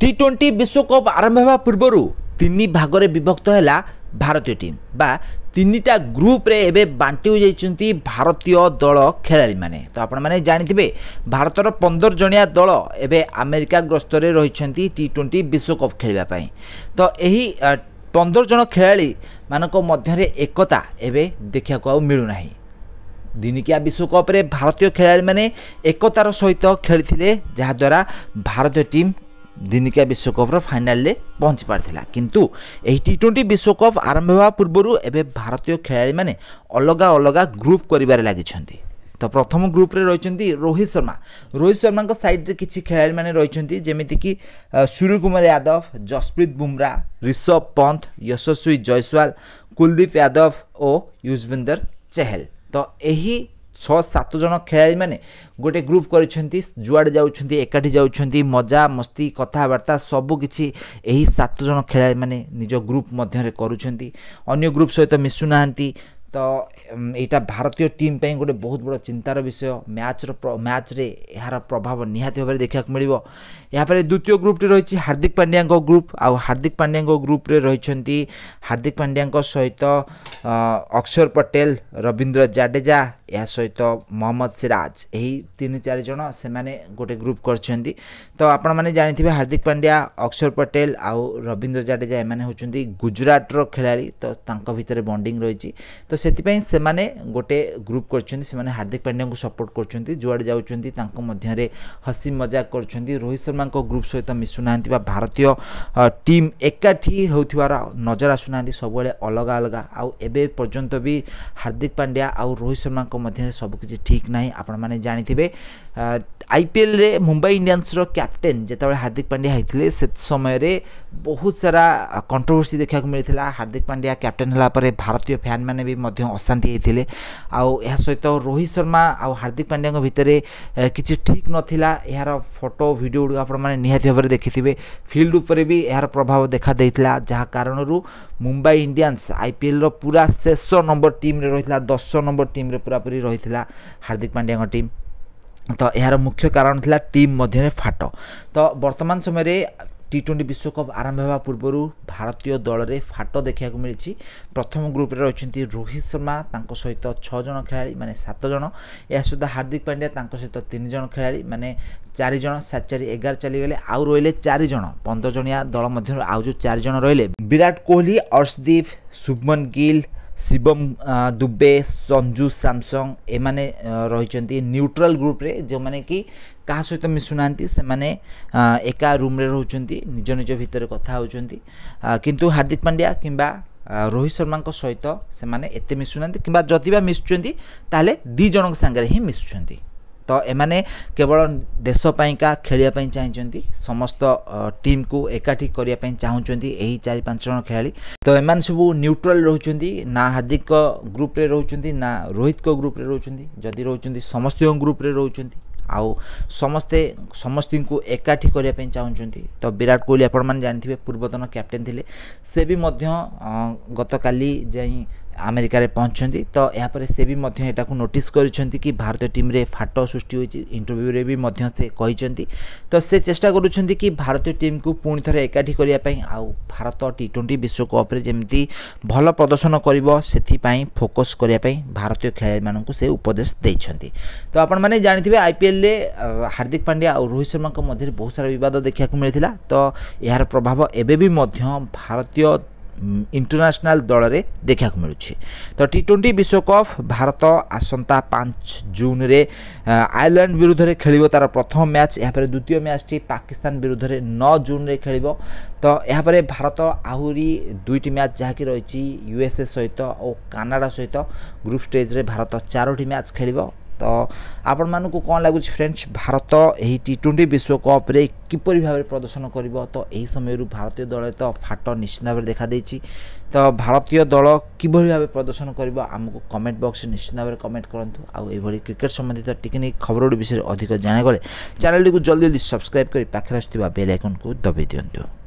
टी20 विश्वकप आरंभ होगा पूर्व तीन भागरे विभक्त है भारतीय टीम बा तीनटा ग्रुप रे एबे बांटी हो जाइछंती भारतीय दल खेलाड़ी माने। तो आपण माने जानिथिबे भारतर 15 जणिया दल एबे अमेरिका ग्रस्त रे रहिछंती टी20 विश्वकप खेलिबा पई। तो एही 15 जण खेलाड़ी मानको मध्य रे एकता एबे देखिया को मिलु नाही। दिनिकिया विश्वकप रे भारतीय खेलाड़ी माने एकतार सहित खेलिथिले जहा द्वारा भारतीय टीम दिनिकिया विश्वकप फाइनाल रे पहुंची पारथिला। किंतु एही टी20 विश्वकप आरंभ होगा पूर्व एबे भारतीय खेलाड़ी माने अलगा अलगा ग्रुप करिबारे लागिछंती। तो प्रथम ग्रुप रे रहिछंती रोहित शर्मा को साइड रे किछि खेलाड़ी माने रहिछंती जेमिति कि सूर्यकुमार यादव, जसप्रीत बुमराह, ऋषभ पंत, यशस्वी जायसवाल, कुलदीप यादव और युजवेंद्र चहल। तो एही 6-7 जन खेलाड़ी माने गोटे ग्रुप करिसेंती जुआड जाउछंती एकाठी जाउछंती मजा मस्ती कथाबार्ता सबु किछि एही 7 जन खेलाड़ी माने निज ग्रुप मध्य रे करूछंती। अन्य ग्रुप सहित मिसु नाहंती। तो एटा भारतीय टीम पे गोटे बहुत बड़ चिंतार विषय। मैच रे यार प्रभाव निहाती भाव देखा मिलिबो। यहाँ पर द्वितीय ग्रुप रे रही हार्दिक पांड्या ग्रुप आ हार्दिक पांड्या ग्रुप रे रही हार्दिक पांड्या सहित अक्षर पटेल, रविंद्र जाडेजा या सहित मोहम्मद सिराज यही 3-4 जन से माने गोटे ग्रुप करछंती। तो आपण माने जानिथिबे हार्दिक पांड्या, अक्षर पटेल आउ रविंद्र जाडेजा एमाने होचंती गुजरात रो खिलाड़ी। तो तांको भितरे बॉन्डिंग रही। तो सेतिपई से माने गोटे ग्रुप करछंती। से माने हार्दिक पांड्या को सपोर्ट करछंती जुआड जाउछंती तांको मध्य रे हसी मजाक करछंती। रोहित शर्मा को ग्रुप सहित मिसु नाहंती बा भारतीय टीम एकाठी होउथिबार नजर आसु नाहंती। सबले अलग अलग आउ एबे पर्यंत भी हार्दिक पांड्या आउ रोहित शर्मा को मध्य सब किछि ठीक नाही। आपण माने जानिथिबे आईपीएल रे मुंबई इंडियंस रो कैप्टेन जेतबे हार्दिक पांड्या हैथिले से समय रे बहुत सारा कंट्रोवर्सी देखा मिलथिला। हार्दिक पांड्या कैप्टेन हला परे भारतीय फैन माने भी मध्य अशांति हैथिले। आउ एहा सहित रोहित शर्मा आउ हार्दिक पांड्या को भितरे किछि ठीक नथिला। यार फोटो वीडियो आपण माने निहाती भाबरे देखिथिबे। फील्ड ऊपर भी यार प्रभाव देखा देइथिला जहा कारणरू मुंबई इंडियंस आईपीएल रो पूरा 600 नंबर टीम रे रहितला 10 नंबर टीम रे पूरा पूरी रहितला हार्दिक पांड्या को टीम। तो यार मुख्य कारण थिला टीम मध्य फाट। तो वर्तमान समय रे टी20 विश्वकप आरंभ होगा पूर्व भारतीय दल रे फाट देखा मिली। प्रथम ग्रुप रे रहिछंती रोहित शर्मा तांको सहित 6 जन खेलाड़ी माने 7 जन। या सुधा हार्दिक पांड्या तांको सहित 3 जन खेलाड़ी माने 4 जन 7-4-11 चली गले। आउ रोइले 4 जन 15 जनिया दल मध्य आउ जो 4 जन रोइले विराट कोहली, अर्शदीप, शुभमन गिल, शिवम दुबे, संजू सैमसंग एमाने रहिछंती न्यूट्रल ग्रुप रे जो माने कि कहा सहित मिसुनांती से माने एका रूम रे रहउछंती निज निज भितर कथा होउछंती। किंतु हार्दिक पांड्या किंबा रोहित शर्मा को सहित से माने एते मिसुनांती किंबा जदिबा मिसुचंती ताले 2 जन संगे ही मिसुचंती। तो एमाने केवल देश पाइका खेलिया पई चाहिचंती समस्त टीम को एकाठी करिया पई चाहुचंती एही 4-5 जन खेलाड़ी। तो एमान सब न्यूट्रल रहउचंती ना हार्दिक को ग्रुप रे रहउचंती ना रोहित को ग्रुप रे रहउचंती। जदि रहउचंती समस्त ग्रुप रे रहउचंती आउ समस्ती को एकाठी करिया पई चाहुचंती। तो विराट कोहली आपण मान जानिथिबे पूर्वतन कैप्टेन थिले से भी मध्य गतकाली जाई अमेरिका रे पहुंचंती। तो यहाँ पर से भी मध्य एटा को नोटिस करिसेंती कि भारतीय टीम रे फाट सृष्टि होईची। इंटरव्यू रे भी मध्य से कहिसेंती। तो से चेष्टा करूछंती कि भारतीय टीम को पुणी थरे एकाठी करिया पई आउ भारत टी20 विश्वकप रे जेमती भल प्रदर्शन करिवो सेथि पई फोकस करिया पई भारतीय खेलाड़ी माननकु से उपदेश दैछंती। तो आपण माने जानिथिबे आईपीएल रे हार्दिक पांड्या और रोहित शर्मा को मध्य बहुत सारा विवाद देखा मिलथिला। तो यार प्रभाव एबे भी मध्य भारतीय इंटरनेशनल दल रे देखा मिलुछि। तो टी20 विश्वकप भारत आसंता 5 जून रे आयरलैंड विरुद्ध रे खेलिबो तार प्रथम मैच। यहाँ पर द्वितीय मैच टी पाकिस्तान विरुद्ध रे 9 जून रे खेलिबो। तो यहाँ पर भारत आहुरी 2टी मैच जहा कि रहिछि यूएसए सहित और कनाडा सहित ग्रुप स्टेज रे भारत 4टी मैच खेलिबो। तो आपण मानकु कोन लागुछि फ्रेंड्स भारत एही टी20 विश्वकप रे किपरि भाबरे प्रदर्शन करिवो। तो एही समय भारतीय दल तो फाट निश्चित भाव देखा देछि। तो भारतीय दल किभଳି भाबरे प्रदर्शन करिवो हमकु कमेंट बॉक्स रे निश्चित भाव कमेंट करंतु। आ एभଳି क्रिकेट संबंधित टेक्निक खबर विषय अधिक जाने गले चैनल को जल्दी जल्दी सब्सक्राइब करी पाखरे आस्थिबा बेल आइकन को दबाई दियंतु।